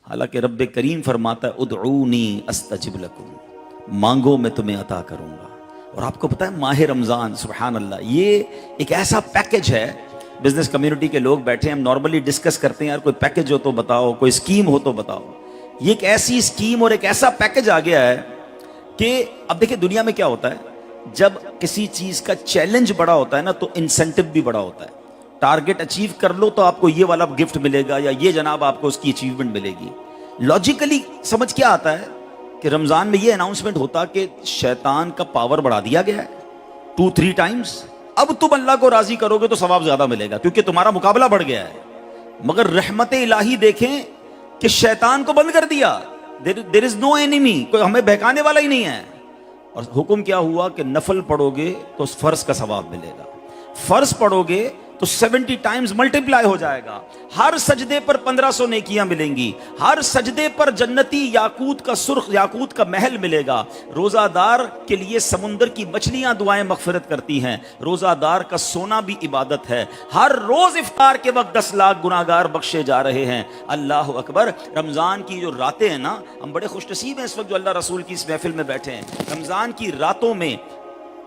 حالانکہ رب کریم فرماتا ہے ادعونی استجب لکم، مانگو میں تمہیں عطا کروں گا۔ اور آپ کو پتا ہے ماہ رمضان، سبحان اللہ، یہ ایک ایسا پیکج ہے، بزنس کمیونٹی کے لوگ بیٹھے ہیں، ہم نارملی ڈسکس کرتے ہیں یار کوئی پیکج ہو تو بتاؤ، کوئی اسکیم ہو تو بتاؤ۔ یہ ایک ایسی اسکیم اور ایک ایسا پیکج آ گیا ہے کہ اب دیکھیں دنیا میں کیا ہوتا ہے، جب کسی چیز کا چیلنج بڑا ہوتا ہے نا تو انسینٹو بھی بڑا ہوتا ہے۔ ٹارگٹ اچیو کر لو تو آپ کو یہ والا گفٹ ملے گا، یا یہ جناب آپ کو اس کی اچیومنٹ ملے گی۔ لاجیکلی سمجھ کیا آتا ہے کہ رمضان میں یہ اناؤنسمنٹ ہوتا کہ شیطان کا پاور بڑھا دیا گیا ہے 2-3 ٹائمز، اب تم اللہ کو راضی کرو گے تو ثواب زیادہ ملے گا کیونکہ تمہارا مقابلہ بڑھ گیا ہے۔ مگر رحمت الہی دیکھیں کہ شیطان کو بند کر دیا، دیر از نو اینیمی، کوئی ہمیں بہکانے والا ہی نہیں ہے۔ اور حکم کیا ہوا کہ نفل پڑھو گے تو فرض کا ثواب ملے گا، فرض پڑھو گے تو 70 ٹائمز ملٹیپلائی ہو جائے گا، ہر سجدے پر 1500 نیکیاں ملیں گی، ہر سجدے پر جنتی یاقوت کا سرخ یاقوت کا محل ملے گا۔ روزہ دار کے لیے سمندر کی مچھلیاں دعائیں مغفرت کرتی ہیں، روزہ دار کا سونا بھی عبادت ہے، ہر روز افطار کے وقت 10 لاکھ گناہگار بخشے جا رہے ہیں۔ اللہ اکبر۔ رمضان کی جو راتیں ہیں نا، ہم بڑے خوش نصیب ہیں اس وقت جو اللہ رسول کی اس محفل میں بیٹھے ہیں۔ رمضان کی راتوں میں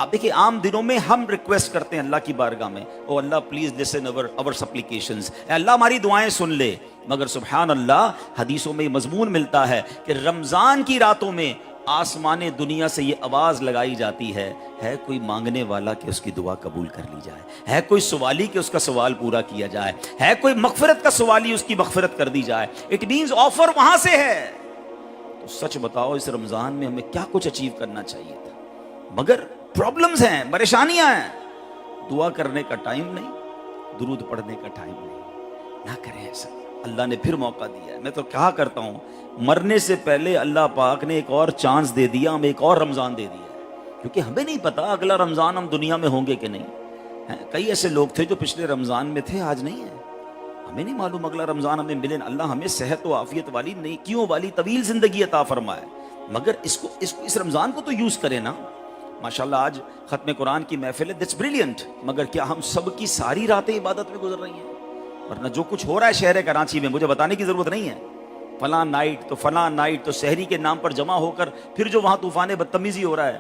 آپ دیکھیں عام دنوں میں ہم ریکویسٹ کرتے ہیں اللہ کی بارگاہ میں، او اللہ پلیز لسن our supplications، اے اللہ ہماری دعائیں سن لے، مگر سبحان اللہ حدیثوں میں یہ مضمون ملتا ہے کہ رمضان کی راتوں میں آسمان دنیا سے یہ آواز لگائی جاتی ہے کوئی مانگنے والا کہ اس کی دعا قبول کر لی جائے، ہے کوئی سوالی کہ اس کا سوال پورا کیا جائے، ہے کوئی مغفرت کا سوالی اس کی مغفرت کر دی جائے۔ اٹ مینز آفر وہاں سے ہے۔ تو سچ بتاؤ اس رمضان میں ہمیں کیا کچھ اچیو کرنا چاہیے تھا، مگر پرابلمز ہیں، پریشانیاں ہیں، دعا کرنے کا ٹائم نہیں، درود پڑھنے کا ٹائم نہیں۔ نہ کریں ایسا، اللہ نے پھر موقع دیا ہے۔ میں تو کہا کرتا ہوں مرنے سے پہلے اللہ پاک نے ایک اور چانس دے دیا، ہمیں ایک اور رمضان دے دیا ہے، کیونکہ ہمیں نہیں پتا اگلا رمضان ہم دنیا میں ہوں گے کہ نہیں۔ کئی ایسے لوگ تھے جو پچھلے رمضان میں تھے، آج نہیں ہیں، ہمیں نہیں معلوم اگلا رمضان ہمیں ملے۔ اللہ ہمیں صحت و عافیت والی، نیکیوں والی طویل زندگی عطا فرمائے، مگر اس رمضان کو تو یوز کریں نا۔ ماشاءاللہ آج ختم قرآن کی محفل ہے، دیٹس بریلینٹ، مگر کیا ہم سب کی ساری راتیں عبادت میں گزر رہی ہیں؟ ورنہ جو کچھ ہو رہا ہے شہر کراچی میں مجھے بتانے کی ضرورت نہیں ہے، فلاں نائٹ تو شہری کے نام پر جمع ہو کر پھر جو وہاں طوفان بدتمیزی ہو رہا ہے،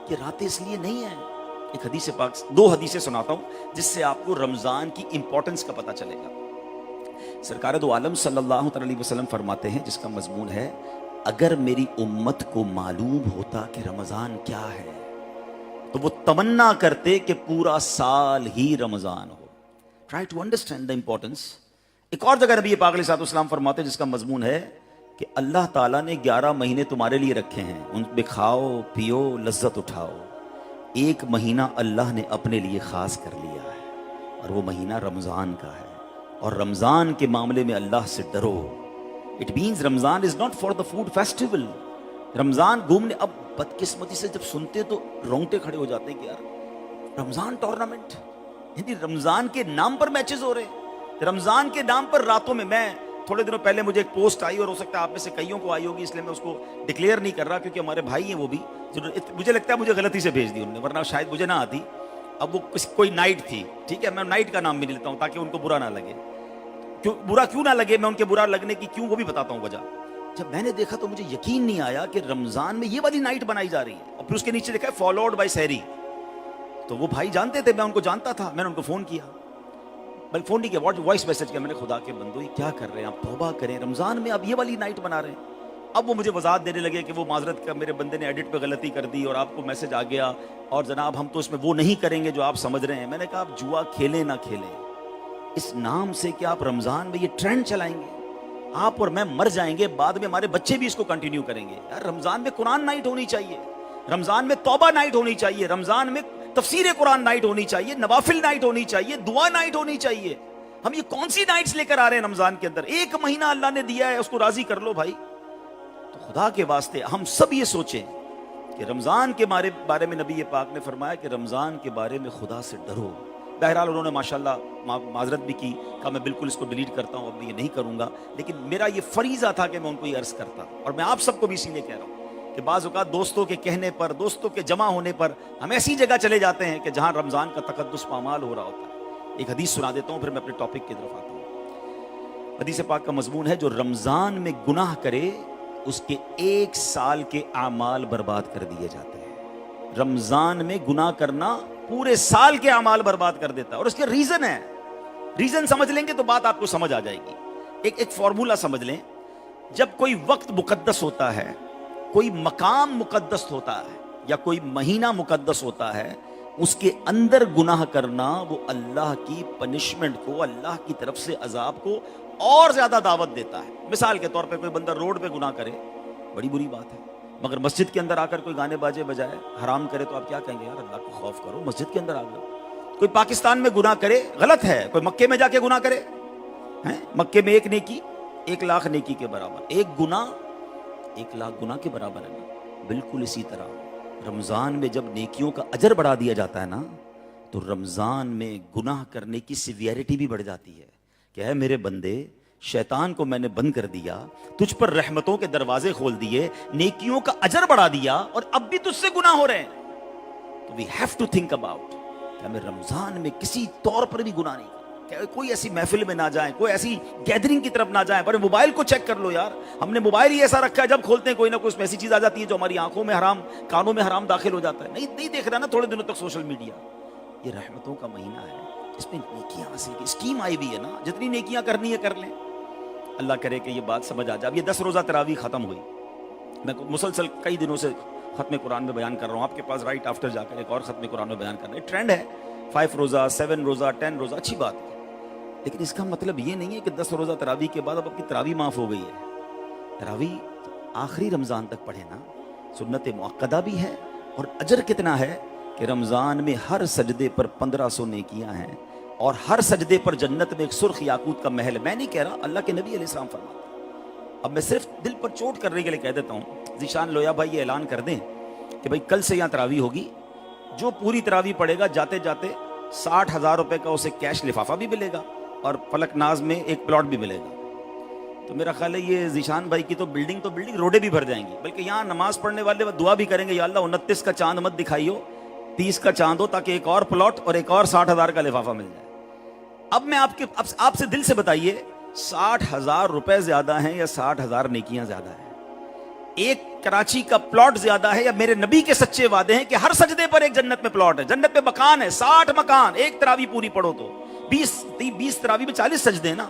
یہ راتیں اس لیے نہیں ہیں۔ ایک حدیث پاک، 2 حدیثیں سناتا ہوں جس سے آپ کو رمضان کی امپورٹنس کا پتہ چلے گا۔ سرکار دو عالم صلی اللہ علیہ وسلم فرماتے ہیں، جس کا مضمون ہے اگر میری امت کو معلوم ہوتا کہ رمضان کیا ہے تو وہ تمنا کرتے کہ پورا سال ہی رمضان ہو۔ Try to understand the importance. ایک اور جگہ نبی پاک علیہ السلام فرماتے ہیں جس کا مضمون ہے کہ اللہ تعالیٰ نے 11 مہینے تمہارے لیے رکھے ہیں، ان میں کھاؤ پیو لذت اٹھاؤ، ایک مہینہ اللہ نے اپنے لیے خاص کر لیا ہے اور وہ مہینہ رمضان کا ہے، اور رمضان کے معاملے میں اللہ سے ڈرو۔ It means Ramzan is not for the food festival. Ramzan گھومنے، اب بدقسمتی سے جب سنتے تو رونگٹے کھڑے ہو جاتے ہیں کہ یار رمضان ٹورنامنٹ، یعنی رمضان کے نام پر میچز ہو رہے ہیں، رمضان کے نام پر راتوں میں تھوڑے دنوں پہلے مجھے ایک پوسٹ آئی، اور ہو سکتا ہے آپ میں سے کئیوں کو آئی ہوگی، اس لیے میں اس کو ڈکلیئر نہیں کر رہا کیونکہ ہمارے بھائی ہیں وہ بھی، مجھے لگتا ہے مجھے غلطی سے بھیج دی انہوں نے، ورنہ شاید مجھے نہ آتی۔ اب وہ کوئی نائٹ تھی، ٹھیک ہے، میں نائٹ کا نام بھی نہیں لیتا ہوں تاکہ ان کو برا نہ لگے، برا کیوں نہ لگے، میں ان کے برا لگنے کی کیوں وہ بھی بتاتا ہوں وجہ۔ جب میں نے دیکھا تو مجھے یقین نہیں آیا کہ رمضان میں یہ والی نائٹ بنائی جا رہی ہے، اور پھر اس کے نیچے لکھا ہے فالوڈ بائی سحری۔ تو وہ بھائی جانتے تھے، میں ان کو جانتا تھا، میں نے ان کو فون کیا، بلکہ فون نہیں کیا، وائس میسج کیا، میں نے خدا کے بندو یہ کیا کر رہے ہیں آپ، توبہ کریں، رمضان میں اب یہ والی نائٹ بنا رہے ہیں۔ اب وہ مجھے وضاحت دینے لگے کہ وہ معذرت کا میرے بندے نے ایڈٹ پہ غلطی کر دی اور آپ کو میسج آ گیا، اور جناب ہم تو اس میں وہ نہیں کریں گے جو آپ سمجھ رہے ہیں۔ میں نے کہا آپ جوا کھیلیں نہ کھیلیں، اس نام سے کہ آپ رمضان میں یہ ٹرینڈ چلائیں گے، آپ اور میں مر جائیں گے، بعد میں ہمارے بچے بھی اس کو کنٹینیو کریں گے۔ یار رمضان میں قرآن نائٹ ہونی چاہیے، رمضان میں توبہ نائٹ ہونی چاہیے، رمضان میں تفسیر قرآن نائٹ ہونی چاہیے، نوافل نائٹ ہونی چاہیے، دعا نائٹ ہونی چاہیے۔ ہم یہ کون سی نائٹس لے کر آ رہے ہیں رمضان کے اندر؟ ایک مہینہ اللہ نے دیا ہے، اس کو راضی کر لو بھائی۔ تو خدا کے واسطے ہم سب یہ سوچیں کہ رمضان کے بارے میں نبی پاک نے فرمایا کہ رمضان کے بارے میں خدا سے ڈرو۔ بہرحال انہوں نے ماشاءاللہ معذرت بھی کی، کہا میں بالکل اس کو ڈیلیٹ کرتا ہوں، اب میں یہ نہیں کروں گا، لیکن میرا یہ فریضہ تھا کہ میں ان کو یہ عرض کرتا، اور میں آپ سب کو بھی اسی لیے کہہ رہا ہوں کہ بعض اوقات دوستوں کے کہنے پر، دوستوں کے جمع ہونے پر ہم ایسی جگہ چلے جاتے ہیں کہ جہاں رمضان کا تقدس پامال ہو رہا ہوتا ہے۔ ایک حدیث سنا دیتا ہوں پھر میں اپنے ٹاپک کی طرف آتا ہوں۔ حدیث پاک کا مضمون ہے جو رمضان میں گناہ کرے اس کے 1 سال کے اعمال برباد کر دیے جاتے ہیں. رمضان میں گناہ کرنا پورے سال کے اعمال برباد کر دیتا ہے. اور اس کے ریزن ہے, ریزن سمجھ لیں گے تو بات آپ کو سمجھ آ جائے گی. ایک فارمولا سمجھ لیں, جب کوئی وقت مقدس ہوتا ہے, کوئی مقام مقدس ہوتا ہے, یا کوئی مہینہ مقدس ہوتا ہے, اس کے اندر گناہ کرنا وہ اللہ کی پنشمنٹ کو, اللہ کی طرف سے عذاب کو اور زیادہ دعوت دیتا ہے. مثال کے طور پہ کوئی بندہ روڈ پہ گناہ کرے, بڑی بری بات ہے, مگر مسجد کے اندر آ کر کوئی گانے باجے بجائے حرام کرے تو آپ کیا کہیں گے؟ یار اللہ کو خوف کرو, مسجد کے اندر آ گئے. کوئی پاکستان میں گناہ کرے, غلط ہے. کوئی مکے میں جا کے گناہ کرے, مکے میں 1 نیکی 1,00,000 نیکی کے برابر, 1 گناہ 1,00,000 گناہ کے برابر ہے نا. بالکل اسی طرح رمضان میں جب نیکیوں کا اجر بڑھا دیا جاتا ہے نا, تو رمضان میں گناہ کرنے کی سیویریٹی بھی بڑھ جاتی ہے. کہ ہے میرے بندے, شیطان کو میں نے بند کر دیا, تجھ پر رحمتوں کے دروازے کھول دیے, نیکیوں کا اجر بڑھا دیا, اور اب بھی تجھ سے گناہ ہو رہے ہیں. تو we have to think about کہ ہمیں رمضان میں کسی طور پر بھی گناہ نہیں کرنا. کوئی ایسی محفل میں نہ جائیں, کوئی ایسی گیدرنگ کی طرف نہ جائیں. پر موبائل کو چیک کر لو یار, ہم نے موبائل ہی ایسا رکھا ہے جب کھولتے ہیں کوئی نہ کوئی اس میں ایسی چیز آ جاتی ہے جو ہماری آنکھوں میں حرام, کانوں میں حرام داخل ہو جاتا ہے. نہیں دیکھ رہا نا تھوڑے دنوں تک سوشل میڈیا. یہ رحمتوں کا مہینہ ہے, اس میں نیکیاں حاصل کی اسکیم آئی ہوئی ہے نا, جتنی نیکیاں کرنی ہے کر لیں. اللہ کرے کہ یہ بات سمجھ آ جائے. اب یہ 10 روزہ تراویح ختم ہوئی, میں مسلسل کئی دنوں سے ختم قرآن میں بیان کر رہا ہوں. آپ کے پاس رائٹ آفٹر جا کر ایک اور ختم قرآن میں بیان کرنا ہے. ٹرینڈ ہے 5 روزہ 7 روزہ 10 روزہ, اچھی بات ہے, لیکن اس کا مطلب یہ نہیں ہے کہ 10 روزہ تراویح کے بعد اب آپ کی تراویح معاف ہو گئی ہے. تراویح آخری رمضان تک پڑھے نا, سنت مؤکدہ بھی ہے. اور اجر کتنا ہے کہ رمضان میں ہر سجدے پر 1500 نیکیاں ہیں, اور ہر سجدے پر جنت میں ایک سرخ یاقوت کا محل. میں نہیں کہہ رہا, اللہ کے نبی علیہ السلام فرماتے ہیں. اب میں صرف دل پر چوٹ کرنے کے لیے کہہ دیتا ہوں, ذیشان لویا بھائی یہ اعلان کر دیں کہ بھائی کل سے یہاں تراویح ہوگی, جو پوری تراویح پڑھے گا جاتے جاتے 60,000 روپے کا اسے کیش لفافہ بھی ملے گا, اور فلک ناز میں ایک پلاٹ بھی ملے گا. تو میرا خیال ہے یہ ذیشان بھائی کی تو بلڈنگ روڈیں بھی بھر جائیں گی. بلکہ یہاں نماز پڑھنے والے دعا بھی کریں گے, یا اللہ 29 کا چاند مت دکھائیو, 30 کا چاند ہو, تاکہ ایک اور پلاٹ اور ایک اور 60,000 کا لفافہ مل جائے. اب میں آپ سے دل سے بتائیے, 60,000 روپے زیادہ ہیں یا 60,000 نیکیاں زیادہ ہیں؟ ایک کراچی کا پلاٹ زیادہ ہے یا میرے نبی کے سچے وعدے ہیں کہ ہر سجدے پر ایک جنت میں پلاٹ ہے, جنت میں مکان ہے, 60 مکان. ایک تراویح پوری پڑھو تو 20 تراویح میں 40 سجدے نا.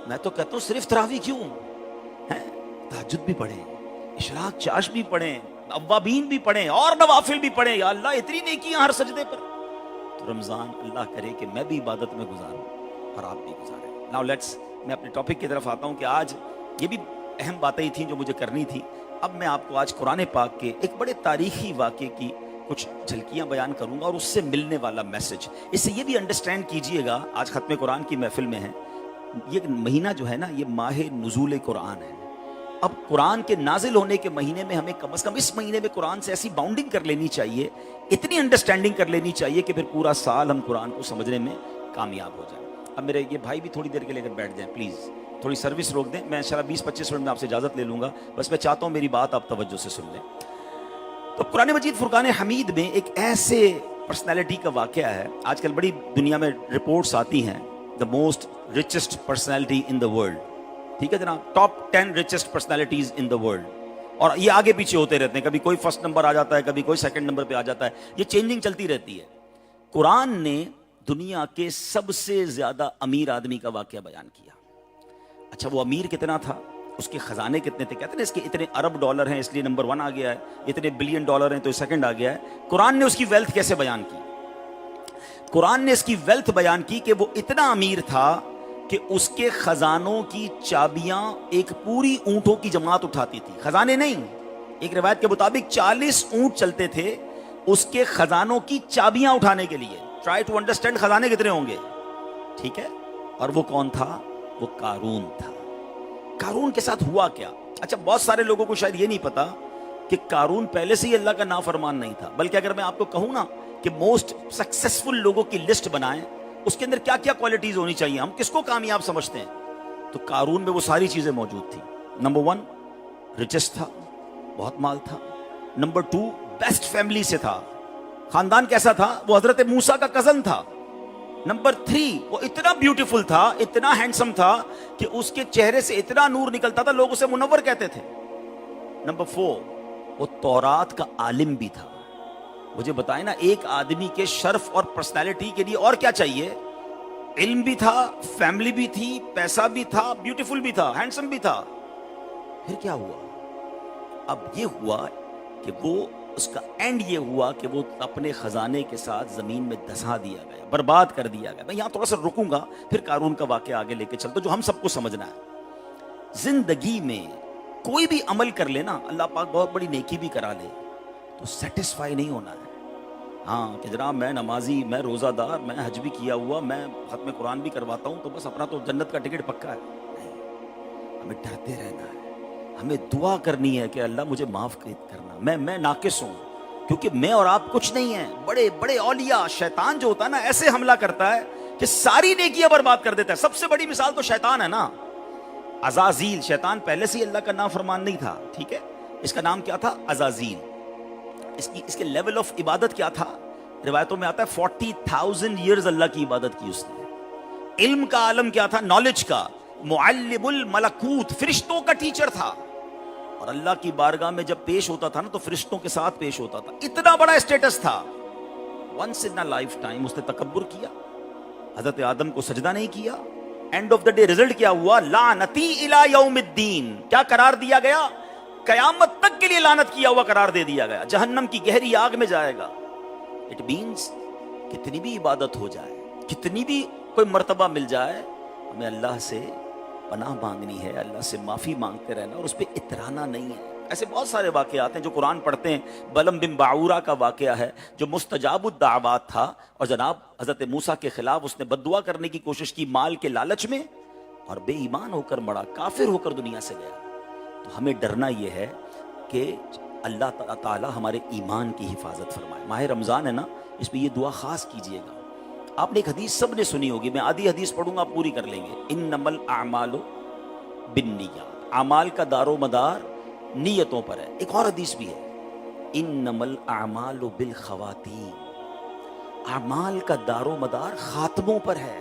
میں تو کہتا ہوں صرف تراویح کیوں, تہجد بھی پڑھیں, اشراق چاش بھی پڑھیں, اوابین بھی پڑھیں, اور نوافل بھی پڑھیں. یا اللہ اتنی نیکیاں ہر سجدے پر. تو رمضان اللہ کرے کہ میں بھی عبادت میں گزاروں اور آپ بھی گزاریں. ناؤ لیٹس, میں اپنے ٹاپک کی طرف آتا ہوں کہ آج یہ بھی اہم باتیں تھیں جو مجھے کرنی تھی. اب میں آپ کو آج قرآن پاک کے ایک بڑے تاریخی واقعے کی کچھ جھلکیاں بیان کروں گا, اور اس سے ملنے والا میسج. اس سے یہ بھی انڈرسٹینڈ کیجئے گا, آج ختم قرآن کی محفل میں ہے, یہ مہینہ جو ہے نا یہ ماہ نزول قرآن ہے. اب قرآن کے نازل ہونے کے مہینے میں ہمیں کم از کم اس مہینے میں قرآن سے ایسی باؤنڈنگ کر لینی چاہیے, اتنی انڈرسٹینڈنگ کر لینی چاہیے کہ پھر پورا سال ہم قرآن کو سمجھنے میں کامیاب ہو جائیں. اب میرے یہ بھائی بھی تھوڑی دیر کے لے کر بیٹھ جائیں پلیز, تھوڑی سروس روک دیں. میں انشاءاللہ 20-25 منٹ میں آپ سے اجازت لے لوں گا, بس میں چاہتا ہوں میری بات آپ توجہ سے سن لیں. تو قرآن مجید فرقان حمید میں ایک ایسے پرسنالٹی کا واقعہ ہے. آج کل بڑی دنیا میں رپورٹس آتی ہیں, the most richest personality in the world. ٹھیک ہے جناب, top 10 richest personalities in the world. اور یہ آگے پیچھے ہوتے رہتے ہیں, کبھی کوئی فرسٹ نمبر آ جاتا ہے, کبھی کوئی سیکنڈ نمبر پہ آ جاتا ہے, یہ چینجنگ چلتی رہتی ہے. قرآن نے دنیا کے سب سے زیادہ امیر آدمی کا واقعہ بیان کیا. اچھا وہ امیر کتنا تھا, اس کے خزانے کتنے تھے؟ کہتے ہیں اس کے اتنے ارب ڈالر ہیں اس لیے نمبر 1 آ گیا ہے, اتنے بلین ڈالر ہیں تو سیکنڈ آ گیا ہے. قرآن نے اس کی ویلتھ کیسے بیان کی؟ قرآن نے اس کی ویلتھ بیان کی کہ وہ اتنا امیر تھا کہ اس کے خزانوں کی چابیاں ایک پوری اونٹوں کی جماعت اٹھاتی تھی. خزانے نہیں, ایک روایت کے مطابق 40 اونٹ چلتے تھے اس کے خزانوں کی چابیاں اٹھانے کے لیے. ٹرائی ٹو انڈرسٹینڈ خزانے کتنے ہوں گے. ٹھیک ہے, اور وہ کون تھا؟ وہ قارون تھا. قارون کے ساتھ ہوا کیا؟ اچھا بہت سارے لوگوں کو شاید یہ نہیں پتا کہ قارون پہلے سے ہی اللہ کا نافرمان نہیں تھا, بلکہ اگر میں آپ کو کہوں نا کہ موسٹ سکسیسفل لوگوں کی لسٹ بنائیں, اس کے اندر کیا کیا کوالٹیز ہونی چاہیے, ہم کس کو کامیاب سمجھتے ہیں, تو قارون میں وہ ساری چیزیں موجود تھیں. نمبر 1 ریچسٹ تھا, بہت مال تھا. نمبر 2 بیسٹ فیملی سے تھا, خاندان کیسا تھا؟ وہ حضرت موسیٰ کا کزن تھا. نمبر 3 وہ اتنا بیوٹیفل تھا, اتنا ہینڈسم تھا کہ اس کے چہرے سے اتنا نور نکلتا تھا, لوگ اسے منور کہتے تھے. نمبر 4 وہ تورات کا عالم بھی تھا. مجھے بتائیں نا, ایک آدمی کے شرف اور پرسنالٹی کے لیے اور کیا چاہیے؟ علم بھی تھا, فیملی بھی تھی, پیسہ بھی تھا, بیوٹیفل بھی تھا, ہینڈسم بھی تھا. پھر کیا ہوا؟ اب یہ ہوا کہ وہ اس کا اینڈ یہ ہوا کہ وہ اپنے خزانے کے ساتھ زمین میں دھسا دیا گیا, برباد کر دیا گیا. میں یہاں تھوڑا سا رکوں گا, پھر قارون کا واقعہ آگے لے کے چلتا جو ہم سب کو سمجھنا ہے. زندگی میں کوئی بھی عمل کر لینا, اللہ پاک بہت بڑی نیکی بھی کرا لے, تو سیٹسفائی نہیں ہونا ہے. ہاں کہ جناب میں نمازی, میں روزہ دار, میں حج بھی کیا ہوا, میں ختم قرآن بھی کرواتا ہوں, تو بس اپنا تو جنت کا ٹکٹ پکا ہے. نہیں, ہمیں ڈرتے رہنا ہے, ہمیں دعا کرنی ہے کہ اللہ مجھے معاف کرنا, میں ناقص ہوں, کیونکہ میں اور آپ کچھ نہیں ہیں. بڑے بڑے اولیاء, شیطان جو ہوتا ہے نا ایسے حملہ کرتا ہے کہ ساری نیکیاں برباد کر دیتا ہے. سب سے بڑی مثال تو شیطان ہے نا, عزازیل. شیطان پہلے سے ہی اللہ کا نافرمان نہیں تھا, ٹھیک ہے, اس کا نام کیا تھا؟ عزازیل. اس کے لیول آف عبادت کیا تھا؟ روایتوں میں آتا ہے 40,000 ایئرز اللہ کی عبادت کی اس نے. علم کا عالم کیا تھا؟ نالج کا. معلم الملکوت, فرشتوں کا ٹیچر تھا, اور اللہ کی بارگاہ میں جب پیش ہوتا تھا نا تو فرشتوں کے ساتھ پیش ہوتا تھا. اتنا بڑا اسٹیٹس تھا. ونس ان لائف ٹائم اس نے تکبر کیا, حضرت آدم کو سجدہ نہیں کیا. And of the day result کیا ہوا؟ لعنتی الی یوم الدین. کیا قرار دیا گیا؟ قیامت تک کے لیے لعنت کیا ہوا قرار دے دیا گیا, جہنم کی گہری آگ میں جائے گا. اٹ مینس کتنی بھی عبادت ہو جائے, کتنی بھی کوئی مرتبہ مل جائے, ہمیں اللہ سے پناہ مانگنی ہے, اللہ سے معافی مانگتے رہنا, اور اس پہ اترانا نہیں ہے. ایسے بہت سارے واقعات ہیں جو قرآن پڑھتے ہیں. بلم بن باعورہ کا واقعہ ہے جو مستجاب الدعوات تھا, اور جناب حضرت موسیٰ کے خلاف اس نے بددعا کرنے کی کوشش کی مال کے لالچ میں, اور بے ایمان ہو کر مڑا, کافر ہو کر دنیا سے گیا. تو ہمیں ڈرنا یہ ہے کہ اللہ تعالیٰ ہمارے ایمان کی حفاظت فرمائے. ماہ رمضان ہے نا, اس میں یہ دعا خاص کیجئے گا. آپ نے ایک حدیث سب نے سنی ہوگی, میں آدھی حدیث پڑھوں گا, آپ پوری کر لیں گے. انما الاعمال بالنیات, اعمال کا دار و مدار نیتوں پر ہے. ایک اور حدیث بھی ہے, انما الاعمال بالخواتیم, اعمال کا دار و مدار خاتموں پر ہے.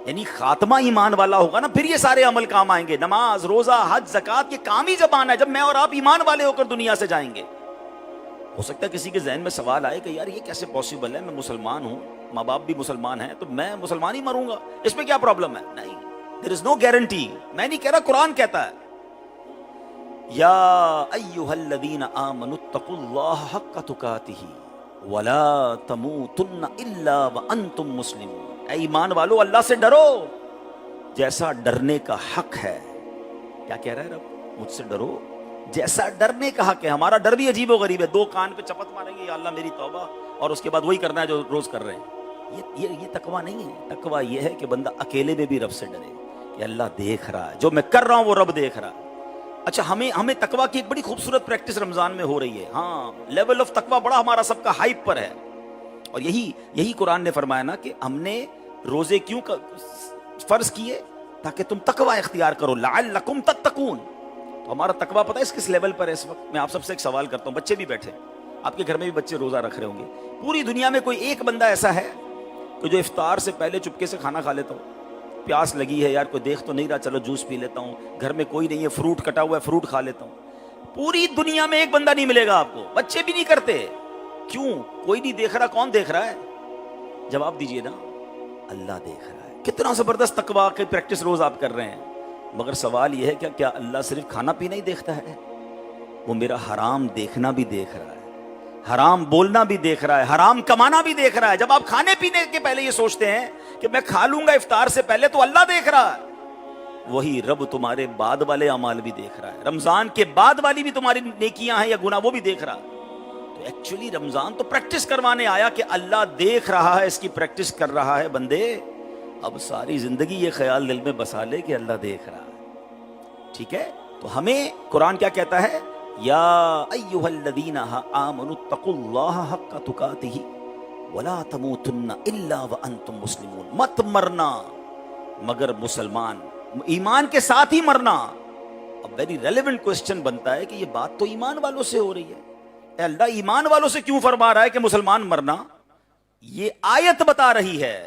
یعنی خاتمہ ایمان والا ہوگا نا, پھر یہ سارے عمل کام آئیں گے. نماز, روزہ, حج, زکوٰۃ, یہ کام ہی جب آنا ہے جب میں اور آپ ایمان والے ہو کر دنیا سے جائیں گے. ہو سکتا ہے کسی کے ذہن میں سوال آئے کہ یار یہ کیسے پاسبل ہے, میں مسلمان ہوں, ماں باپ بھی مسلمان ہیں, تو میں مسلمان ہی مروں گا, اس میں کیا پرابلم ہے؟ نہیں, there is no guarantee. میں نہیں کہہ رہا, قرآن کہتا ہے یا ایھا الذین آمنوا اتقوا اللہ حق تقاتہ ولا تموتن الا وانتم مسلمون. اے ایمان والو, اللہ سے ڈرو جیسا ڈرنے کا حق ہے. کیا کہہ رہا ہے رب؟ مجھ سے ڈرو جیسا ڈرنے کا حق ہے. ہمارا ڈر بھی عجیب و غریب ہے, 2 کان پہ چپت ماریں گے یا اللہ میری توبہ, اور اس کے بعد وہی کرنا ہے جو روز کر رہے ہیں. یہ تقویٰ نہیں ہے. تقویٰ یہ ہے کہ بندہ اکیلے میں بھی رب سے ڈرے کہ اللہ دیکھ رہا ہے, جو میں کر رہا ہوں وہ رب دیکھ رہا ہے. اچھا, ہمیں تقویٰ کی ایک بڑی خوبصورت پریکٹس رمضان میں ہو رہی ہے. ہاں, لیول آف تقویٰ بڑا ہمارا سب کا ہائپ پر ہے, اور یہی قرآن نے فرمایا نا کہ ہم نے روزے کیوں فرض کیے؟ تاکہ تم تقویٰ اختیار کرو, لعلکم تتقون. تو ہمارا تقویٰ پتہ ہے اس کس لیول پر ہے اس وقت؟ میں آپ سب سے ایک سوال کرتا ہوں, بچے بھی بیٹھے, آپ کے گھر میں بھی بچے روزہ رکھ رہے ہوں گے. پوری دنیا میں کوئی ایک بندہ ایسا ہے کہ جو افطار سے پہلے چپکے سے کھانا کھا لیتا ہو؟ پیاس لگی ہے یار, کوئی دیکھ تو نہیں رہا, چلو جوس پی لیتا ہوں, گھر میں کوئی نہیں ہے, فروٹ کٹا ہوا ہے, فروٹ کھا لیتا ہوں. پوری دنیا میں ایک بندہ نہیں ملے گا آپ کو. بچے بھی نہیں کرتے. کیوں؟ کوئی نہیں دیکھ رہا. کون دیکھ رہا ہے؟ جواب دیجئے نا, اللہ دیکھ رہا ہے. کتنا زبردست تقویٰ کی پریکٹس روز آپ کر رہے ہیں. مگر سوال یہ ہے کہ کیا اللہ صرف کھانا پینا ہی دیکھتا ہے؟ وہ میرا حرام دیکھنا بھی دیکھ رہا ہے, حرام بولنا بھی دیکھ رہا ہے, حرام کمانا بھی دیکھ رہا ہے. جب آپ کھانے پینے کے پہلے یہ سوچتے ہیں کہ میں کھا لوں گا افطار سے پہلے, تو اللہ دیکھ رہا ہے. وہی رب تمہارے بعد والے اعمال بھی دیکھ رہا ہے. رمضان کے بعد والی بھی تمہاری نیکیاں ہیں یا گناہ, وہ بھی دیکھ رہا ہے. تو ایکچولی رمضان تو پریکٹس کروانے آیا کہ اللہ دیکھ رہا ہے, اس کی پریکٹس کر رہا ہے. بندے اب ساری زندگی یہ خیال دل میں بسا لے کہ اللہ دیکھ رہا ہے. ٹھیک ہے, تو ہمیں قرآن کیا کہتا ہے؟ یا ایھا الذین آمنوا اتقوا اللہ حق تقاتہ ولا تموتن الا وانتم مسلمون. مت مرنا مگر مسلمان, ایمان کے ساتھ ہی مرنا. اب ویری ریلیونٹ کوسچن بنتا ہے کہ یہ بات تو ایمان والوں سے ہو رہی ہے. اے اللہ, ایمان والوں سے کیوں فرما رہا ہے کہ مسلمان مرنا؟ یہ آیت بتا رہی ہے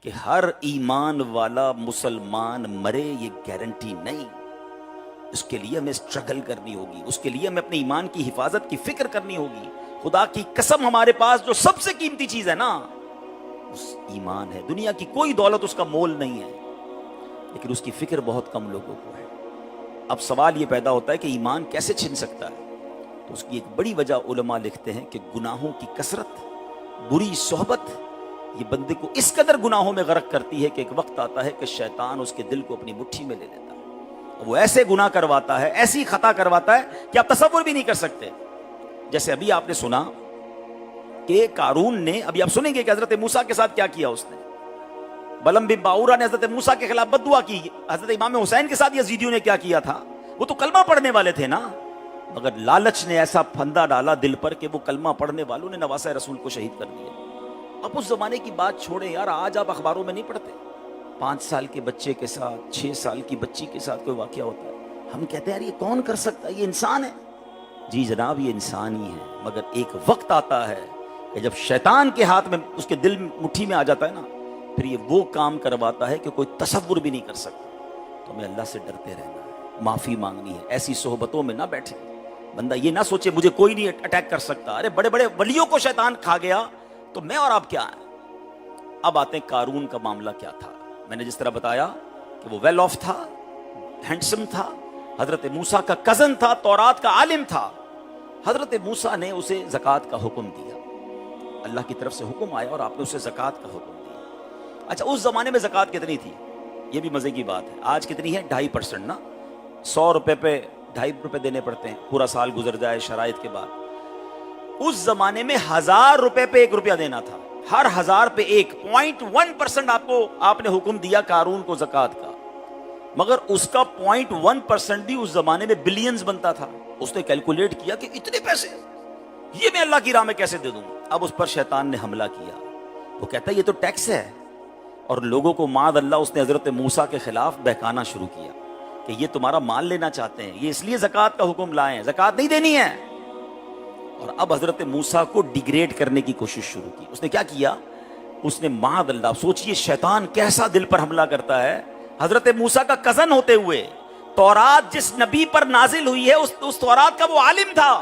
کہ ہر ایمان والا مسلمان مرے یہ گارنٹی نہیں. اس کے لیے ہمیں اسٹرگل کرنی ہوگی, اس کے لیے ہمیں اپنے ایمان کی حفاظت کی فکر کرنی ہوگی. خدا کی قسم ہمارے پاس جو سب سے قیمتی چیز ہے نا, اس ایمان ہے. دنیا کی کوئی دولت اس کا مول نہیں ہے, لیکن اس کی فکر بہت کم لوگوں کو ہے. اب سوال یہ پیدا ہوتا ہے کہ ایمان کیسے چھن سکتا ہے؟ تو اس کی ایک بڑی وجہ علماء لکھتے ہیں کہ گناہوں کی کثرت, بری صحبت, یہ بندے کو اس قدر گناہوں میں غرق کرتی ہے کہ ایک وقت آتا ہے کہ شیطان اس کے دل کو اپنی مٹھی میں لے لیتا ہے. وہ ایسے گناہ کرواتا ہے, ایسی خطا کرواتا ہے کہ آپ تصور بھی نہیں کر سکتے. جیسے ابھی آپ نے سنا کہ قارون نے, ابھی آپ سنیں گے کہ حضرت موسیٰ کے ساتھ کیا کیا اس نے. بلم بن باورا نے حضرت موسیٰ کے خلاف بد دعا کی. حضرت امام حسین کے ساتھ یزیدیوں نے کیا کیا تھا؟ وہ تو کلمہ پڑھنے والے تھے نا, مگر لالچ نے ایسا پھندا ڈالا دل پر کہ وہ کلمہ پڑھنے والوں نے نواسہ رسول کو شہید کر دیا. اب اس زمانے کی بات چھوڑیں یار, آج آپ اخباروں میں نہیں پڑھتے 5 سال کے بچے کے ساتھ, 6 سال کی بچی کے ساتھ کوئی واقعہ ہوتا ہے, ہم کہتے ہیں یار یہ کون کر سکتا ہے, یہ انسان ہے. جی جناب یہ انسان ہی ہے, مگر ایک وقت آتا ہے کہ جب شیطان کے ہاتھ میں, اس کے دل مٹھی میں آ جاتا ہے نا, پھر یہ وہ کام کرواتا ہے کہ کوئی تصور بھی نہیں کر سکتا. تو ہمیں اللہ سے ڈرتے رہنا ہے, معافی مانگنی ہے. ایسی صحبتوں میں نہ بیٹھے. بندہ یہ نہ سوچے مجھے کوئی نہیں اٹیک کر سکتا, ارے بڑے بڑے ولیوں کو شیطان کھا گیا تو میں اور آپ کیا ہیں. اب آتے ہیں قارون کا معاملہ کیا تھا. میں نے جس طرح بتایا کہ وہ ویل آف تھا, ہینڈسم تھا, حضرت موسیٰ کا کزن تھا, تورات کا عالم تھا. حضرت موسیٰ نے اسے زکوٰۃ کا حکم دیا, اللہ کی طرف سے حکم آیا اور آپ نے اسے زکوٰۃ کا حکم دیا. اچھا اس زمانے میں زکوٰۃ کتنی تھی؟ یہ بھی مزے کی بات ہے. آج کتنی ہے؟ 2.5% نا. 100 روپے پہ 2.5 روپے دینے پڑتے ہیں, پورا سال گزر جائے شرائط کے بعد. اس زمانے میں 1000 روپے پہ 1 روپیہ دینا تھا. ہر 1000 پہ 1.1% آپ نے حکم دیا قارون کو زکوٰۃ کا, مگر اس کا 0.1% بھی اس زمانے میں بلینز بنتا تھا. اس نے کیلکولیٹ کیا کہ اتنے پیسے یہ میں اللہ کی راہ میں کیسے دے دوں. اب اس پر شیطان نے حملہ کیا. وہ کہتا ہے یہ تو ٹیکس ہے, اور لوگوں کو معاذ اللہ اس نے حضرت موسیٰ کے خلاف بہکانا شروع کیا کہ یہ تمہارا مال لینا چاہتے ہیں, یہ اس لیے زکوٰۃ کا حکم لائے ہیں, زکوٰۃ نہیں دینی ہے. اور اب حضرت موسیٰ کو ڈیگریڈ کرنے کی کوشش شروع کی. اس نے کیا کیا؟ اس نے معاذ اللہ, سوچئے شیطان کیسا دل پر حملہ کرتا ہے. حضرت موسیٰ کا کزن ہوتے ہوئے, تورات جس نبی پر نازل ہوئی ہے اس تورات کا وہ عالم تھا,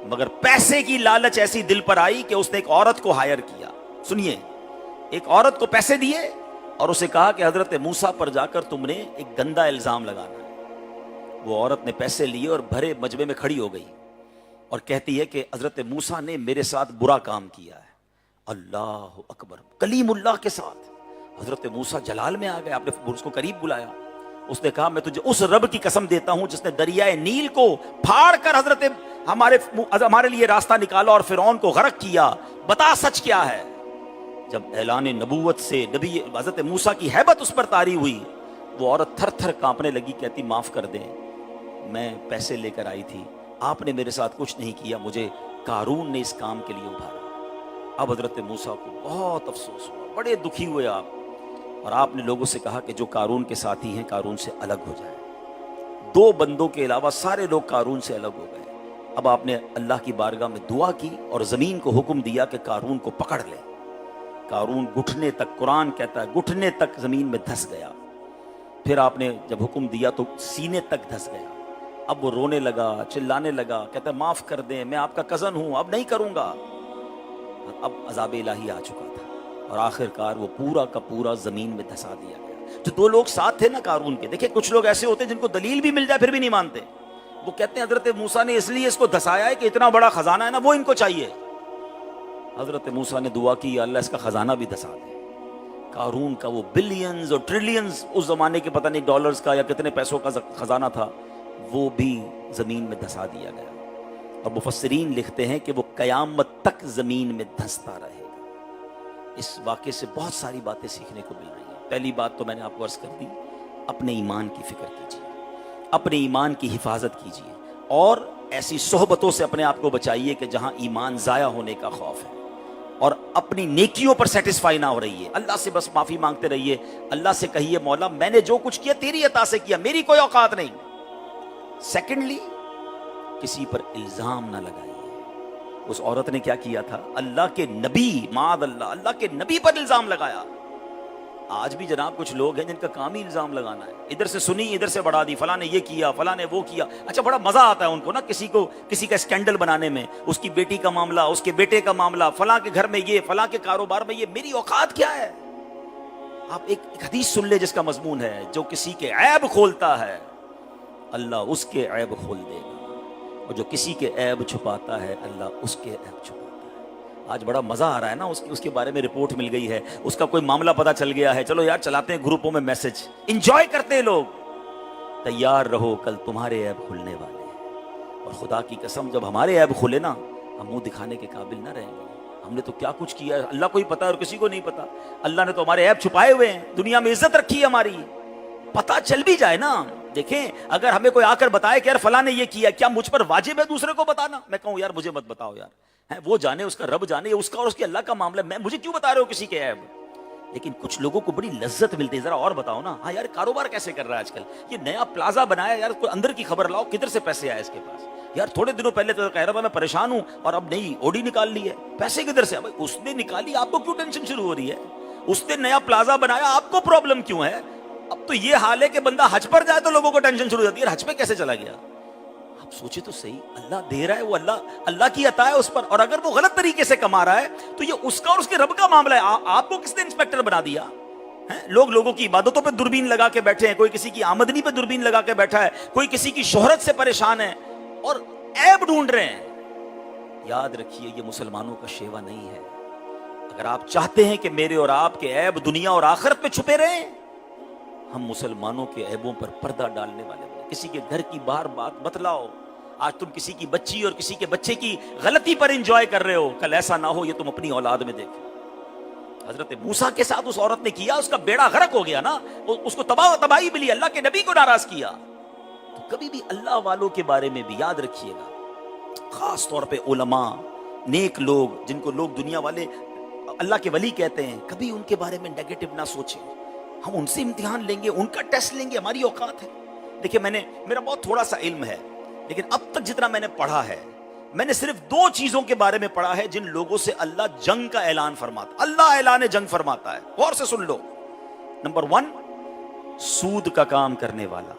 مگر پیسے کی لالچ ایسی دل پر آئی کہ اس نے ایک عورت کو ہائر کیا. سنیے, ایک عورت کو پیسے دیے اور اسے کہا کہ حضرت موسیٰ پر جا کر تم نے ایک گندا الزام لگانا ہے. وہ عورت نے پیسے لیے اور بھرے مجمع میں کھڑی ہو گئی اور کہتی ہے کہ حضرت موسیٰ نے میرے ساتھ برا کام کیا ہے. اللہ اکبر, کلیم اللہ کے ساتھ. حضرت موسیٰ جلال میں آ گئے. آپ نے اس کو قریب بلایا. اس نے کہا میں تجھے اس رب کی قسم دیتا ہوں جس نے دریائے نیل کو پھاڑ کر حضرت ہمارے لیے راستہ نکالا اور فرعون کو غرق کیا, بتا سچ کیا ہے. جب اعلان نبوت سے نبی حضرت موسیٰ کی ہیبت اس پر طاری ہوئی, وہ عورت تھر تھر کانپنے لگی, کہتی معاف کر دیں, میں پیسے لے کر آئی تھی, آپ نے میرے ساتھ کچھ نہیں کیا, مجھے قارون نے اس کام کے لیے ابھارا. اب حضرت موسیٰ کو بہت افسوس ہوا, بڑے دکھی ہوئے آپ, اور آپ نے لوگوں سے کہا کہ جو قارون کے ساتھی ہیں قارون سے الگ ہو جائے. 2 بندوں کے علاوہ سارے لوگ قارون سے الگ ہو گئے. اب آپ نے اللہ کی بارگاہ میں دعا کی اور زمین کو حکم دیا کہ قارون کو پکڑ لے. قارون گھٹنے تک, قرآن کہتا ہے گھٹنے تک زمین میں دھس گیا. پھر آپ نے جب حکم دیا تو سینے تک دھس گیا. اب وہ رونے لگا, چلانے لگا, کہتا ہے معاف کر دیں, میں آپ کا کزن ہوں, اب نہیں کروں گا. اب عذاب الہی آ چکا تھا اور آخر کار وہ پورا کا پورا زمین میں دھسا دیا گیا. جو 2 لوگ ساتھ تھے نا قارون کے, دیکھیں کچھ لوگ ایسے ہوتے ہیں جن کو دلیل بھی مل جائے پھر بھی نہیں مانتے. وہ کہتے ہیں حضرت موسیٰ نے اس لیے اس کو دھسایا ہے کہ اتنا بڑا خزانہ ہے نا وہ ان کو چاہیے. حضرت موسیٰ نے دعا کی, اللہ اس کا خزانہ بھی دھسا دے. قارون کا وہ بلینز اور ٹریلینز اس زمانے کے پتہ نہیں ڈالرز کا یا کتنے پیسوں کا خزانہ تھا, وہ بھی زمین میں دھسا دیا گیا. اور مفسرین لکھتے ہیں کہ وہ قیامت تک زمین میں دھستا رہے گا. اس واقعے سے بہت ساری باتیں سیکھنے کو مل رہی ہیں. پہلی بات تو میں نے آپ کو عرض کر دی, اپنے ایمان کی فکر کیجیے, اپنے ایمان کی حفاظت کیجیے, اور ایسی صحبتوں سے اپنے آپ کو بچائیے کہ جہاں ایمان ضائع ہونے کا خوف ہے, اور اپنی نیکیوں پر سیٹسفائی نہ ہو رہی ہے. اللہ سے بس معافی مانگتے رہیے. اللہ سے کہیے مولا میں نے جو کچھ کیا تیری عطا سے کیا, میری کوئی اوقات نہیں. سیکنڈلی, کسی پر الزام نہ لگائیے. اس عورت نے کیا کیا تھا؟ اللہ کے نبی, معاذ اللہ, اللہ کے نبی پر الزام لگایا. آج بھی جناب کچھ لوگ ہیں جن کا کام ہی الزام لگانا ہے، ادھر سے سنی ادھر سے بڑھا دی، فلاں نے یہ کیا فلاں نے وہ کیا. اچھا بڑا مزہ آتا ہے ان کو نا کسی کا اسکینڈل بنانے میں، اس کی بیٹی کا معاملہ، اس کے بیٹے کا معاملہ، فلاں کے گھر میں یہ، فلاں کے کاروبار میں یہ. میری اوقات کیا ہے؟ آپ ایک حدیث سن لے جس کا مضمون ہے جو کسی کے عیب کھولتا ہے اللہ اس کے عیب کھول دے گا، اور جو کسی کے عیب چھپاتا ہے اللہ اس کے عیب چھپاتا ہے. آج بڑا مزہ آ رہا ہے نا، اس کے بارے میں رپورٹ مل گئی ہے، اس کا کوئی معاملہ پتہ چل گیا ہے، چلو یار چلاتے ہیں گروپوں میں میسج، انجوائے کرتے ہیں لوگ. تیار رہو کل تمہارے عیب کھلنے والے ہیں، اور خدا کی قسم جب ہمارے عیب کھلے نا ہم منہ دکھانے کے قابل نہ رہیں گے. ہم نے تو کیا کچھ کیا ہے اللہ کو ہی پتا ہے اور کسی کو نہیں پتا. اللہ نے تو ہمارے عیب چھپائے ہوئے ہیں، دنیا میں عزت رکھی ہے ہماری. پتا چل بھی جائے نا، دیکھیں اگر ہمیں کوئی آ کر بتائے کہ یار فلاں نے یہ کیا، کیا مجھ پر واجب ہے دوسرے کو بتانا؟ میں کہوں یار مجھے مت بتاؤ یار، وہ جانے، اس کا رب جانے، اس کا اور اس کے اللہ کا معاملہ، میں مجھے کیوں بتا رہے ہو کسی کے عیب؟ لیکن کچھ لوگوں کو بڑی لذت ملتی ہے، ذرا اور بتاؤ نا. ہاں یار کاروبار کیسے کر رہا ہے آج کل، یہ نیا پلازا بنایا یار، کوئی اندر کی خبر لاؤ، کدھر سے پیسے آئے اس کے پاس. یار تھوڑے دنوں پہلے تو کہہ رہا تھا میں پریشان ہوں اور اب نئی اوڈی نکال لی ہے، پیسے کدھر سے؟ بھائی اس نے نکالی، آپ کو کیوں ٹینشن شروع ہو رہی ہے؟ اس نے نیا پلازا بنایا، آپ کو پرابلم کیوں ہے؟ اب تو یہ حال ہے کہ بندہ حج پر جائے تو لوگوں کو ٹینشن شروع ہو جاتی ہے، حج پہ کیسے چلا گیا؟ آپ سوچے تو صحیح، اللہ دے رہا ہے، وہ اللہ کی عطا ہے اس پر، اور اگر وہ غلط طریقے سے کما رہا ہے تو یہ اس کا اور اس کے رب کا معاملہ ہے. آپ کو کس نے انسپیکٹر بنا دیا؟ لوگوں کی عبادتوں پہ دوربین لگا کے بیٹھے ہیں، کوئی کسی کی آمدنی پہ دوربین لگا کے بیٹھا ہے، کوئی کسی کی شہرت سے پریشان ہے اور عیب ڈھونڈ رہے ہیں. یاد رکھیے یہ مسلمانوں کا شیوا نہیں ہے. اگر آپ چاہتے ہیں کہ میرے اور آپ کے عیب دنیا اور آخرت میں چھپے رہیں، ہم مسلمانوں کے عیبوں پر پردہ ڈالنے والے ہیں. کسی کے گھر کی باہر بات بتلاؤ. آج تم کسی کی بچی اور کسی کے بچے کی غلطی پر انجوائے کر رہے ہو، کل ایسا نہ ہو یہ تم اپنی اولاد میں دیکھو. حضرت موسیٰ کے ساتھ اس عورت نے کیا، اس کا بیڑا غرق ہو گیا نا، اس کو تباہی ملی، اللہ کے نبی کو ناراض کیا. تو کبھی بھی اللہ والوں کے بارے میں بھی یاد رکھیے گا، خاص طور پہ علماء، نیک لوگ جن کو لوگ دنیا والے اللہ کے ولی کہتے ہیں، کبھی ان کے بارے میں نیگیٹو نہ سوچیں. ہم ان سے امتحان لیں گے، ان کا ٹیسٹ لیں گے، ہماری اوقات ہے. دیکھیں میرا بہت تھوڑا سا علم ہے، لیکن اب تک جتنا میں نے پڑھا ہے، میں نے صرف 2 چیزوں کے بارے میں پڑھا ہے جن لوگوں سے اللہ جنگ کا اعلان فرماتا، اللہ اعلان جنگ فرماتا ہے. غور سے سن لو. نمبر 1، سود کا کام کرنے والا،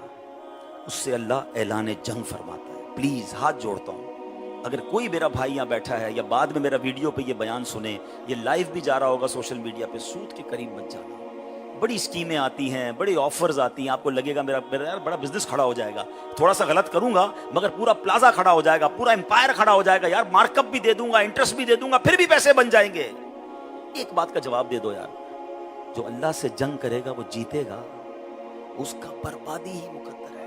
اس سے اللہ اعلان جنگ فرماتا ہے. پلیز ہاتھ جوڑتا ہوں، اگر کوئی میرا بھائی یہاں بیٹھا ہے یا بعد میں میرا ویڈیو پہ یہ بیان سنے، یہ لائیو بھی جا رہا ہوگا سوشل میڈیا پہ، سود کے قریب مت جانا. بڑی اسکیمیں آتی ہیں، بڑی آفرز آتی ہیں، آپ کو لگے گا میرا یار بڑا بزنس کھڑا ہو جائے گا، تھوڑا سا غلط کروں گا مگر پورا پلازا کھڑا ہو جائے گا، پورا امپائر کھڑا ہو جائے گا، یار مارک اپ بھی دے دوں گا، انٹرسٹ بھی دے دوں گا، پھر بھی پیسے بن جائیں گے. ایک بات کا جواب دے دو یار، جو اللہ سے جنگ کرے گا وہ جیتے گا، اس کا بربادی ہی مقدر ہے.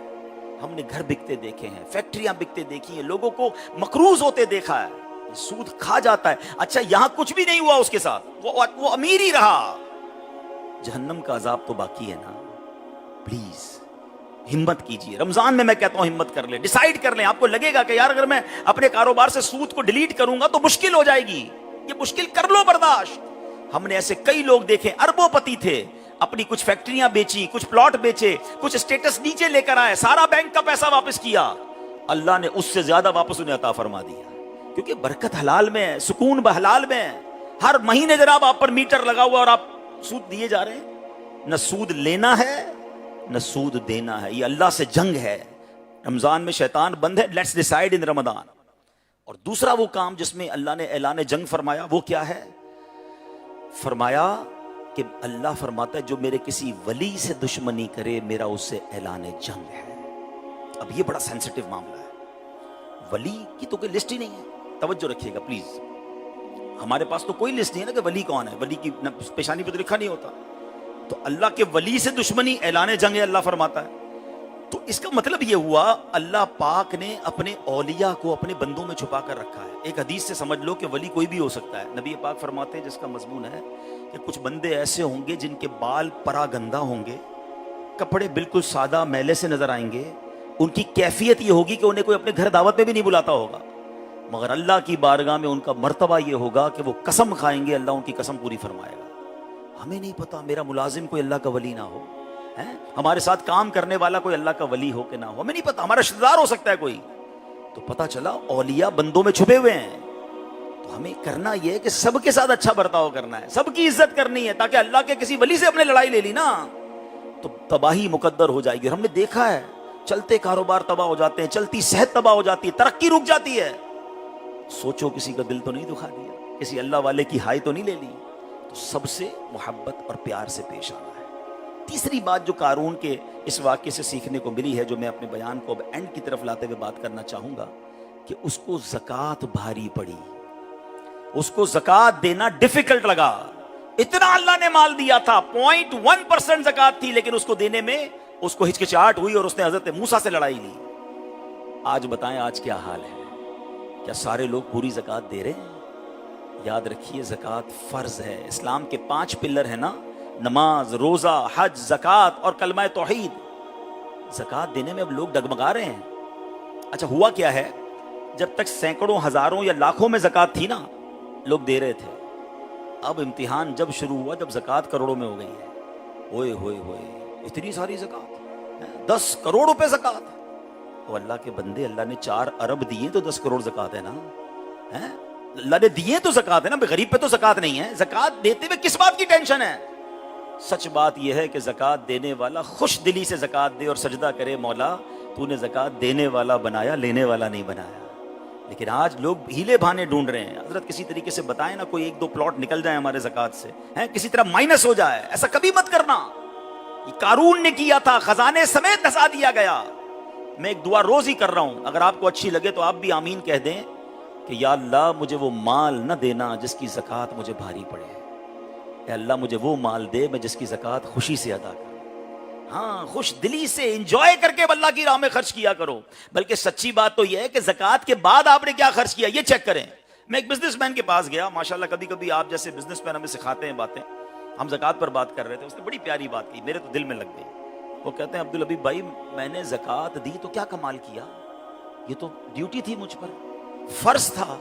ہم نے گھر بکتے دیکھے ہیں، فیکٹریاں بکتے دیکھی ہیں، لوگوں کو مقروض ہوتے دیکھا ہے. سود کھا جاتا ہے. اچھا یہاں کچھ بھی نہیں ہوا اس کے ساتھ، وہ امیر ہی رہا، جہنم کا عذاب تو باقی ہے نا. پلیز ہمت کیجئے، رمضان میں کہتا ہوں ہمت کر لیں، ڈیسائیڈ کر لیں. آپ کو لگے گا کہ یار اگر میں اپنے کاروبار سے سود کو ڈیلیٹ کروں گا تو مشکل ہو جائے گی، یہ مشکل کر لو برداشت. ہم نے ایسے کئی لوگ دیکھے، اربوں پتی تھے، اپنی کچھ فیکٹریاں بیچی، کچھ پلاٹ بیچے، کچھ اسٹیٹس نیچے لے کر آئے، سارا بینک کا پیسہ واپس کیا، اللہ نے اس سے زیادہ واپس انہیں عطا فرما دیا. کیونکہ برکت حلال میں ہے، سکون بحلال میں ہے. ہر مہینے جناب آپ پر میٹر لگا ہوا اور آپ سود دیے جا رہے ہیں. نہ سود لینا ہے نہ سود دینا ہے، یہ اللہ سے جنگ ہے. رمضان میں شیطان بند ہے، لیٹس ڈیسائیڈ ان رمضان. اور دوسرا وہ کام جس میں اللہ نے اعلان جنگ فرمایا وہ کیا ہے؟ فرمایا کہ اللہ فرماتا ہے جو میرے کسی ولی سے دشمنی کرے میرا اس سے اعلان جنگ ہے. اب یہ بڑا سینسٹیو معاملہ ہے، ولی کی تو کوئی لسٹ ہی نہیں ہے. توجہ رکھیے گا پلیز، ہمارے پاس تو کوئی لسٹ نہیں ہے نا کہ ولی کون ہے، ولی کی پیشانی پہ تو لکھا نہیں ہوتا. تو اللہ کے ولی سے دشمنی اعلان جنگ ہے، اللہ فرماتا ہے. تو اس کا مطلب یہ ہوا اللہ پاک نے اپنے اولیاء کو اپنے بندوں میں چھپا کر رکھا ہے. ایک حدیث سے سمجھ لو کہ ولی کوئی بھی ہو سکتا ہے. نبی پاک فرماتے ہیں جس کا مضمون ہے کہ کچھ بندے ایسے ہوں گے جن کے بال پرا گندہ ہوں گے، کپڑے بالکل سادہ میلے سے نظر آئیں گے، ان کی کیفیت یہ ہوگی کہ انہیں کوئی اپنے گھر دعوت میں بھی نہیں بلاتا ہوگا، مگر اللہ کی بارگاہ میں ان کا مرتبہ یہ ہوگا کہ وہ قسم کھائیں گے اللہ ان کی قسم پوری فرمائے گا. ہمیں نہیں پتا میرا ملازم کوئی اللہ کا ولی نہ ہو، ہمارے ساتھ کام کرنے والا کوئی اللہ کا ولی ہو کہ نہ ہو، ہمیں نہیں پتا، ہمارا رشتہ دار ہو سکتا ہے کوئی. تو پتا چلا اولیاء بندوں میں چھپے ہوئے ہیں. تو تو ہمیں کرنا یہ ہے کہ سب کے ساتھ اچھا برتاؤ کرنا ہے, سب کی عزت کرنی ہے, تاکہ اللہ کے کسی ولی سے اپنے لڑائی لے لی نا تو تباہی مقدر ہو جائے گی. اور ہم نے دیکھا ہے چلتے کاروبار تباہ ہو جاتے ہیں, چلتی صحت تباہ ہو جاتی ہے, ترقی رک جاتی ہے. سوچو کسی کا دل تو نہیں دکھا دیا, کسی اللہ والے کی ہائی تو نہیں لے لی. تو سب سے محبت اور پیار سے پیش آنا ہے. تیسری بات جو قارون کے اس واقعے سے سیکھنے کو ملی ہے, جو میں اپنے بیان کو اب اینڈ کی طرف لاتے ہوئے بات کرنا چاہوں گا, کہ اس کو زکوٰۃ بھاری پڑی, اس کو زکوٰۃ دینا ڈیفیکلٹ لگا. اتنا اللہ نے مال دیا تھا, 0.1% زکوٰۃ تھی, لیکن اس کو دینے میں اس کو ہچکچاہٹ ہوئی اور اس نے حضرت موسیٰ سے لڑائی لی. آج بتائیں آج کیا حال ہے؟ کیا سارے لوگ پوری زکوٰۃ دے رہے ہیں؟ یاد رکھیے زکوٰۃ فرض ہے. اسلام کے 5 پلر ہیں نا, نماز, روزہ, حج, زکوٰۃ اور کلمہ توحید. زکوٰۃ دینے میں اب لوگ ڈگمگا رہے ہیں. اچھا ہوا کیا ہے, جب تک سینکڑوں, ہزاروں یا لاکھوں میں زکوٰۃ تھی نا, لوگ دے رہے تھے. اب امتحان جب شروع ہوا, جب زکوٰۃ کروڑوں میں ہو گئی ہے, ہوئے ہوئے ہوئے اتنی ساری زکوٰۃ, 10 کروڑ روپے زکوٰۃ. وہ اللہ کے بندے, اللہ نے 4 ارب دیے تو 10 کروڑ زکوٰۃ ہے نا. اللہ نے دیے تو زکوٰۃ ہے نا, غریب پہ تو زکوٰۃ نہیں ہے. زکوٰۃ دیتے ہوئے کس بات کی ٹینشن ہے؟ سچ بات یہ ہے کہ زکوٰۃ دینے والا خوش دلی سے زکوٰۃ دے اور سجدہ کرے, مولا تو نے زکوٰۃ دینے والا بنایا, لینے والا نہیں بنایا. لیکن آج لوگ ہیلے بہانے ڈھونڈ رہے ہیں. حضرت کسی طریقے سے بتائیں نا, کوئی 1-2 پلاٹ نکل جائے ہمارے زکوٰۃ سے, کسی طرح مائنس ہو جائے. ایسا کبھی مت کرنا. یہ قارون نے کیا تھا, خزانے سمیت دھسا دیا گیا. میں ایک دعا روز ہی کر رہا ہوں, اگر آپ کو اچھی لگے تو آپ بھی آمین کہہ دیں کہ یا اللہ مجھے وہ مال نہ دینا جس کی زکوٰۃ مجھے بھاری پڑے. اے اللہ مجھے وہ مال دے میں جس کی زکوٰۃ خوشی سے ادا کروں. ہاں, خوش دلی سے انجوائے کر کے اللہ کی راہ میں خرچ کیا کرو. بلکہ سچی بات تو یہ ہے کہ زکوٰۃ کے بعد آپ نے کیا خرچ کیا یہ چیک کریں. میں ایک بزنس مین کے پاس گیا, ماشاءاللہ کبھی کبھی آپ جیسے بزنس مین ہمیں سکھاتے ہیں باتیں. ہم زکوٰۃ پر بات کر رہے تھے, اس نے بڑی پیاری بات کی, میرے تو دل میں لگ گئی. وہ کہتے ہیں عبدالحبیب بھائی میں نے زکوٰۃ دی تو کیا کمال کیا, یہ تو ڈیوٹی تھی مجھ پر, فرض تھا.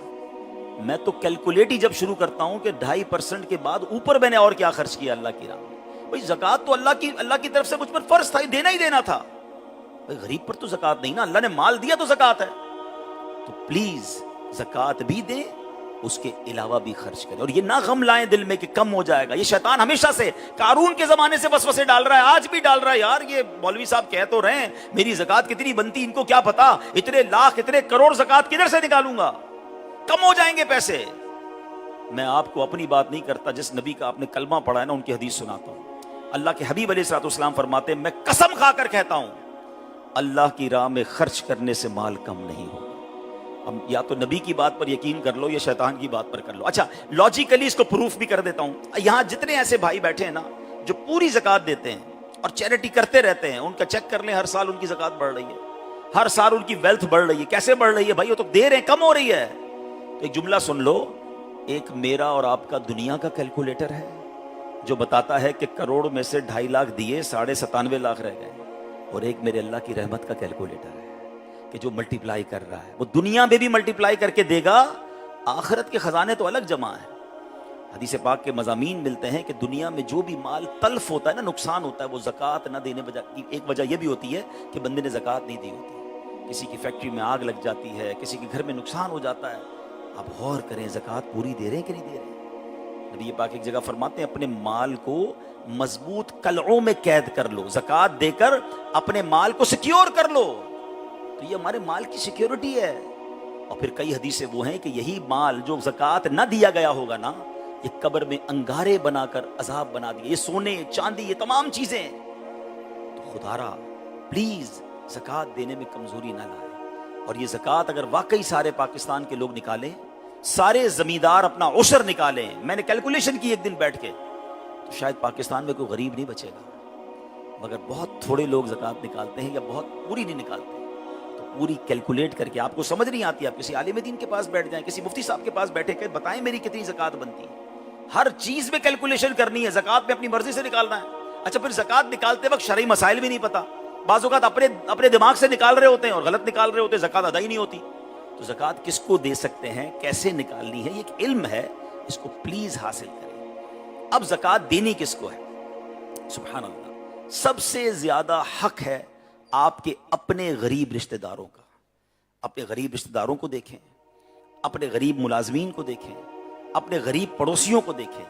میں تو کیلکولیٹ ہی جب شروع کرتا ہوں کہ 2.5% کے بعد اوپر میں نے اور کیا خرچ کیا اللہ کی راہ میں. بھائی زکوٰۃ تو اللہ کی طرف سے مجھ پر فرض تھا, دینا ہی دینا تھا. بھائی غریب پر تو زکوٰۃ نہیں نا, اللہ نے مال دیا تو زکوٰۃ ہے. تو پلیز زکوٰۃ بھی دیں, اس کے علاوہ بھی خرچ کریں. اور یہ نہ غم لائیں دل میں کہ کم ہو جائے گا. یہ شیطان ہمیشہ سے, قارون کے زمانے سے وسوسے ڈال رہا ہے, آج بھی ڈال رہا ہے. یار یہ مولوی صاحب کہہ تو رہے ہیں میری زکوٰۃ کتنی بنتی, ان کو کیا پتا اتنے لاکھ اتنے کروڑ زکوٰۃ کدھر سے نکالوں گا, کم ہو جائیں گے پیسے. میں آپ کو اپنی بات نہیں کرتا, جس نبی کا آپ نے کلمہ پڑھا ہے نا ان کی حدیث سناتا ہوں. اللہ کے حبیب علیہ الصلوۃ والسلام فرماتے ہیں, میں قسم کھا کر کہتا ہوں اللہ کی راہ میں خرچ کرنے سے مال کم نہیں ہوگا. ہم یا تو نبی کی بات پر یقین کر لو یا شیطان کی بات پر کر لو. اچھا لاجیکلی اس کو پروف بھی کر دیتا ہوں. یہاں جتنے ایسے بھائی بیٹھے ہیں نا جو پوری زکوٰۃ دیتے ہیں اور چیریٹی کرتے رہتے ہیں, ان کا چیک کر لیں, ہر سال ان کی زکوٰۃ بڑھ رہی ہے, ہر سال ان کی ویلتھ بڑھ رہی ہے. کیسے بڑھ رہی ہے بھائی, وہ تو دے رہے ہیں, کم ہو رہی ہے. تو ایک جملہ سن لو, ایک میرا اور آپ کا دنیا کا کیلکولیٹر ہے جو بتاتا ہے کہ کروڑ میں سے 2.5 لاکھ دیے 97.5 لاکھ رہ گئے, اور ایک میرے اللہ کی رحمت کا کیلکولیٹر ہے کہ جو ملٹیپلائی کر رہا ہے, وہ دنیا میں بھی ملٹیپلائی کر کے دے گا. آخرت کے خزانے تو الگ جمع ہیں. حدیث پاک کے مضامین ملتے ہیں کہ دنیا میں جو بھی مال تلف ہوتا ہے نا, نقصان ہوتا ہے, وہ زکوٰۃ نہ دینے کی ایک وجہ یہ بھی ہوتی ہے کہ بندے نے زکوٰۃ نہیں دی ہوتی. کسی کی فیکٹری میں آگ لگ جاتی ہے, کسی کے گھر میں نقصان ہو جاتا ہے. آپ غور کریں زکوٰۃ پوری دے رہے ہیں کہ نہیں دے رہے. نبی پاک ایک جگہ فرماتے ہیں اپنے مال کو مضبوط قلعوں میں قید کر لو, زکوٰۃ دے کر اپنے مال کو سیکیور کر لو. تو یہ ہمارے مال کی سیکیورٹی ہے. اور پھر کئی حدیثیں وہ ہیں کہ یہی مال جو زکوٰۃ نہ دیا گیا ہوگا نا, یہ قبر میں انگارے بنا کر عذاب بنا دیا. یہ سونے چاندی یہ تمام چیزیں. تو خدارا پلیز زکوٰۃ دینے میں کمزوری نہ لائے. اور یہ زکوٰۃ اگر واقعی سارے پاکستان کے لوگ نکالیں, سارے زمیندار اپنا عشر نکالیں, میں نے کیلکولیشن کی ایک دن بیٹھ کے, تو شاید پاکستان میں کوئی غریب نہیں بچے گا. مگر بہت تھوڑے لوگ زکوٰۃ نکالتے ہیں یا بہت پوری نہیں نکالتے. تو پوری کیلکولیٹ کر کے, آپ کو سمجھ نہیں آتی, آپ کسی عالم دین کے پاس بیٹھ جائیں, کسی مفتی صاحب کے پاس بیٹھے کہ بتائیں میری کتنی زکوٰۃ بنتی ہے. ہر چیز میں کیلکولیشن کرنی ہے. زکوٰۃ میں اپنی مرضی سے نکالنا ہے. اچھا پھر زکوٰۃ نکالتے وقت شرعی مسائل بھی نہیں پتا, بعض اوقات اپنے دماغ سے نکال رہے ہوتے ہیں اور غلط نکال رہے ہوتے ہیں, زکوٰۃ ادا ہی نہیں ہوتی. تو زکوٰۃ کس کو دے سکتے ہیں, کیسے نکالنی ہے, یہ ایک علم ہے, اس کو پلیز حاصل کریں. اب زکوٰۃ دینی کس کو ہے؟ سبحان اللہ, سب سے زیادہ حق ہے آپ کے اپنے غریب رشتہ داروں کا. اپنے غریب رشتہ داروں کو دیکھیں, اپنے غریب ملازمین کو دیکھیں، اپنے غریب پڑوسیوں کو دیکھیں،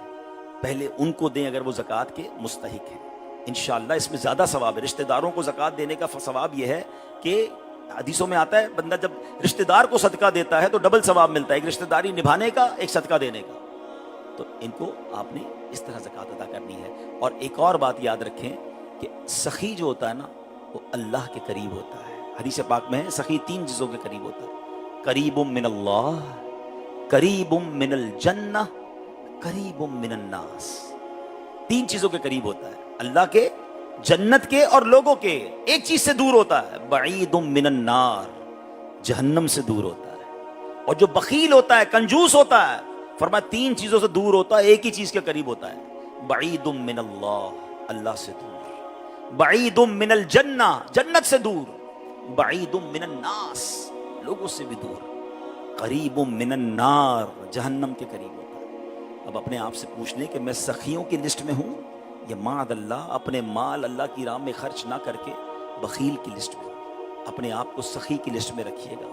پہلے ان کو دیں اگر وہ زکوٰۃ کے مستحق ہیں، انشاءاللہ اس میں زیادہ ثواب ہے۔ رشتہ داروں کو زکوٰۃ دینے کا ثواب یہ ہے کہ حدیثوں میں آتا ہے بندہ جب رشتہ دار کو صدقہ دیتا ہے تو ڈبل ثواب ملتا ہے، ایک رشتہ داری نبھانے کا، ایک صدقہ دینے کا۔ تو ان کو آپ نے اس طرح زکوٰۃ ادا کرنی ہے۔ اور ایک اور بات یاد رکھیں کہ سخی جو ہوتا ہے نا وہ اللہ کے قریب ہوتا ہے۔ حدیث پاک میں ہے سخی 3 چیزوں کے قریب ہوتا ہے: قریب من اللہ، قریب من الجنہ، قریب من الناس۔ 3 چیزوں کے قریب ہوتا ہے: اللہ کے، جنت کے اور لوگوں کے۔ ایک چیز سے دور ہوتا ہے: بعید من النار، جہنم سے دور ہوتا ہے۔ اور جو بخیل ہوتا ہے، کنجوس ہوتا ہے، فرمایا 3 چیزوں سے دور ہوتا ہے، ایک ہی چیز کے قریب ہوتا ہے: بعید من اللہ، اللہ سے دور، بعید من الجنہ، جنت سے دور، بعید من الناس، لوگوں سے بھی دور، قریب من النار، جہنم کے قریب ہوتا ہے۔ اب اپنے آپ سے پوچھ لیں کہ میں سخیوں کی لسٹ میں ہوں یا معاذ اللہ اپنے مال اللہ کی راہ میں خرچ نہ کر کے بخیل کی لسٹ میں ہوں؟ اپنے آپ کو سخی کی لسٹ میں رکھیے گا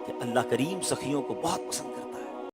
کہ اللہ کریم سخیوں کو بہت پسند کرتا ہے۔